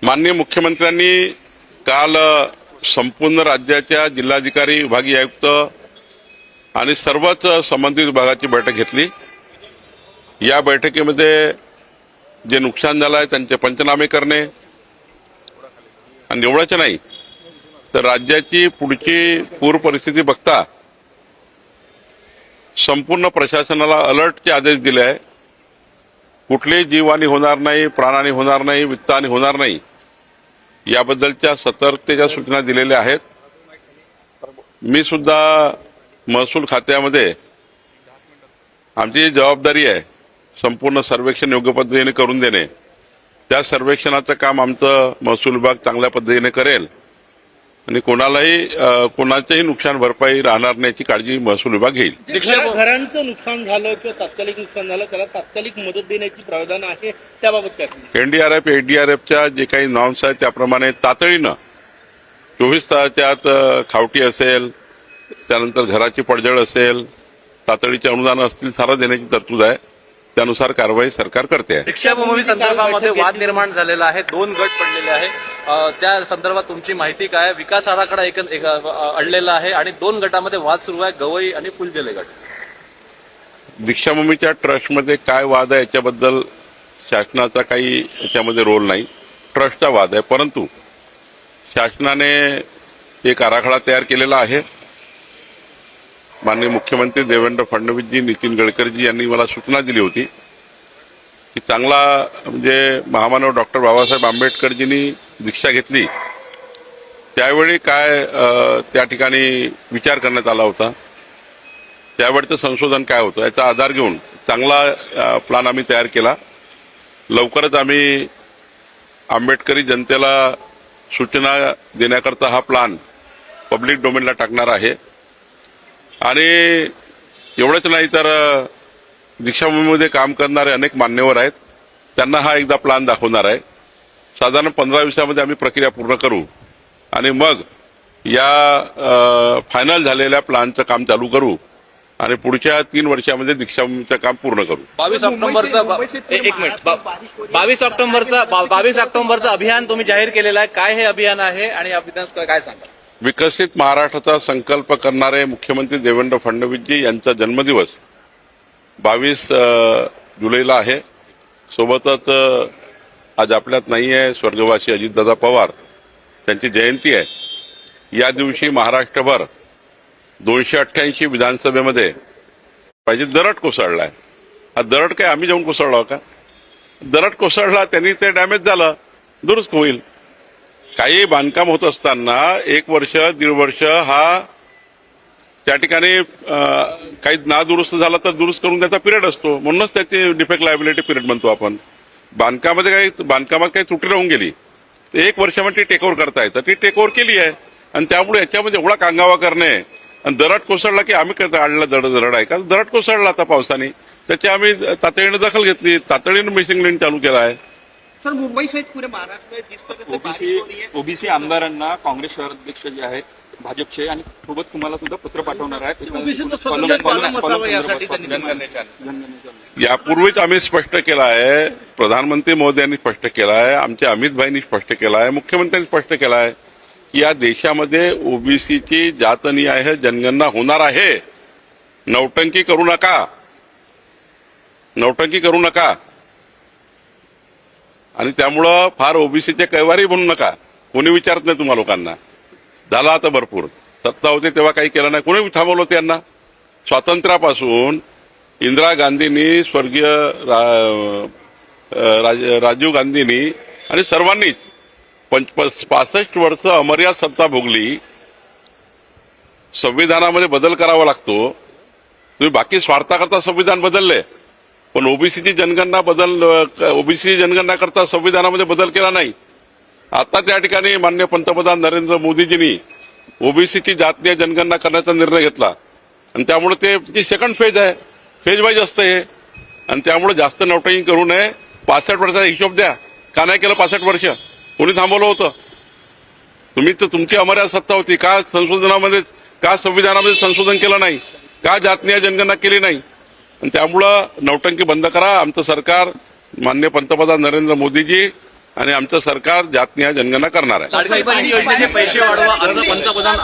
माननीय मुख्यमंत्र्यांनी काल संपूर्ण राज्याच्या जिल्हाधिकारी, विभागीय आयुक्त आणि सर्वच संबंधित विभागाची बैठक घेतली। या बैठकीमध्ये जे नुकसान झालं आहे त्यांचे पंचनामे करणे आणि एवढंच नाही तर राज्याची पुढची पूर परिस्थिती बघता संपूर्ण प्रशासनाला अलर्टचे आदेश दिले आहे। कुठलीही जीवहानी होणार नाही, प्राणहानी होणार नाही, वित्तहानी होणार नाही याबद्दलच्या सतर्कतेच्या सूचना दिलेल्या आहेत। मी सुद्धा महसूल खात्यामध्ये आमची जबाबदारी आहे संपूर्ण सर्वेक्षण योग्य पद्धतीने करून देणे। त्या सर्वेक्षणाचं काम आमचं महसूल विभाग चांगल्या पद्धतीने करेल आणि कोणाचेही नुकसान भरपाई राहणार नाही याची काळजी महसूल विभाग घेईल। घरांचं नुकसान झालं किंवा तात्कालिक नुकसान झालं त्याला तात्कालिक मदत देण्याची प्रावधान आहे, त्याबाबत काय सांगणार? एनडीआरएफ, एडीआरएफच्या जे काही नॉर्म्स आहेत त्याप्रमाणे तातडीनं 24 तासाच्या आत खावटी असेल, त्यानंतर घराची पडझड असेल, तातडीचे अनुदान असतील, सारं देण्याची तरतूद आहे। त्यानुसार कारवाई सरकार करते आहे। दीक्षाभूमी संदर्भामध्ये वाद निर्माण झालेला आहे, 2 गट पडलेले आहे, त्या संदर्भात तुमची माहिती काय? विकास आराखडा अडलेला आहे आणि 2 गटामध्ये वाद सुरू आहे, गवई आणि फुलजले गट। दीक्षाभूमीच्या ट्रस्टमध्ये काय वाद आहे याच्याबद्दल शासनाचा काही याच्यामध्ये रोल नाही, ट्रस्टचा वाद आहे। परंतु शासनाने एक आराखडा तयार केलेला आहे। माननीय मुख्यमंत्री देवेंद्र फडणवीसजी, नितीन गडकरीजी यांनी मला सूचना दिली होती की चांगला म्हणजे महामानव डॉक्टर बाबासाहेब आंबेडकरजींनी दीक्षा घेतली त्यावेळी काय त्या ठिकाणी विचार करण्यात आला होता, त्यावेळचं संशोधन काय होतं याचा आधार घेऊन चांगला प्लॅन आम्ही तयार केला। लवकरच आम्ही आंबेडकरी जनतेला सूचना देण्याकरता हा प्लॅन पब्लिक डोमेनला टाकणार आहे। आणि एवढंच नाही तर दीक्षाभूमीमध्ये काम करणारे अनेक मान्यवर आहेत, त्यांना हा एकदा प्लॅन दाखवणार आहे। साधारण 15 दिवसामध्ये आम्ही प्रक्रिया पूर्ण करू आणि मग या फायनल झालेल्या प्लॅनचं काम चालू करू आणि पुढच्या 3 वर्षामध्ये दीक्षाभूमीचं काम पूर्ण करू। 22 ऑक्टोबरचा अभियान तुम्ही जाहीर केलेलं आहे, काय हे अभियान आहे आणि या अभियान काय सांगा? विकसित महाराष्ट्राचा संकल्प करणारे मुख्यमंत्री देवेंद्र फडणवीसजी यांचा जन्मदिवस 22 जुलैला आहे। सोबतच आज आपल्यात नाही आहे स्वर्गवासी अजितदादा पवार, त्यांची जयंती आहे। या दिवशी महाराष्ट्रभर 288 विधानसभेमध्ये पाहिजे दरड कोसळलाय। हा दरड काय आम्ही जाऊन कोसळला का? दरड कोसळला, त्यांनी ते डॅमेज झालं, दुरुस्त होईल। काही बांधकाम होत असताना 1 वर्ष 1.5 वर्ष हा त्या ठिकाणी काही नादुरुस्त झाला तर दुरुस्त करून त्याचा पिरियड असतो, म्हणूनच त्याची डिफेक्ट लायबिलिटी पिरियड म्हणतो आपण। बांधकामात काही त्रुटी राहून गेली तर 1 वर्षामध्ये ती टेकओव्हर करता येतं, ती टेकओव्हर केली आहे। आणि त्यामुळे याच्यामध्ये एवढा कांगावा करणे आणि दरड कोसळला की आम्ही काढला दरड आहे का? दरड कोसळला आता पावसाने, त्याची आम्ही तातडीने दखल घेतली, तातडीने मिसिंग लिंक चालू केला आहे। सर, मुंबई सहित पुरे महाराष्ट्र ओबीसी आमदारांना काँग्रेस शहराध्यक्ष जे आहेत भाजपचे आणि सोबत तुम्हाला सुद्धा पत्र पाठवणार आहेत। यापूर्वीच आम्ही स्पष्ट केलं आहे, प्रधानमंत्री मोदयांनी स्पष्ट केलं आहे, आमच्या अमित भाईंनी स्पष्ट केलं आहे, मुख्यमंत्र्यांनी स्पष्ट केलं आहे की या देशामध्ये ओबीसीची जातनिहाय जनगणना होणार आहे। नौटंकी करू नका, नौटंकी करू नका आणि त्यामुळं फार ओबीसीचे कैवारी बनू नका। कोणी विचारत नाही तुम्हा लोकांना, झाला आता भरपूर सत्ता होती तेव्हा काही केलं नाही, कोणी थांबवलं होतं यांना? स्वातंत्र्यापासून इंदिरा गांधींनी, स्वर्गीय राजीव गांधींनी आणि सर्वांनीच 65 वर्ष अमर्याद सत्ता भोगली। संविधानामध्ये बदल करावा लागतो, तुम्ही बाकी स्वार्थाकरता संविधान बदलले पण ओबीसीची जनगणना करता संविधानामध्ये बदल केला नाही। आता त्या ठिकाणी माननीय पंतप्रधान नरेंद्र मोदीजींनी ओबीसीची जातीय जनगणना करण्याचा निर्णय घेतला आणि त्यामुळे ते सेकंड फेज आहे, फेज वाईज असतं हे। आणि त्यामुळे जास्त नौटंकी करू नये। 65 वर्षाचा हिशोब द्या, का नाही केलं 65 वर्ष? कोणी थांबवलं होतं? तुम्ही तर तुमची अमर्याद सत्ता होती, का संविधानामध्ये संशोधन केलं नाही? का जातीय जनगणना केली नाही? आणि त्यामुळं नौटंकी बंद करा। आमचं सरकार, माननीय पंतप्रधान नरेंद्र मोदीजी आणि आमचं सरकार जातनिहाय जनगणना करणार आहे. लाडकी बहीण योजनेचे पैसे वाढवा असं पंतप्रधान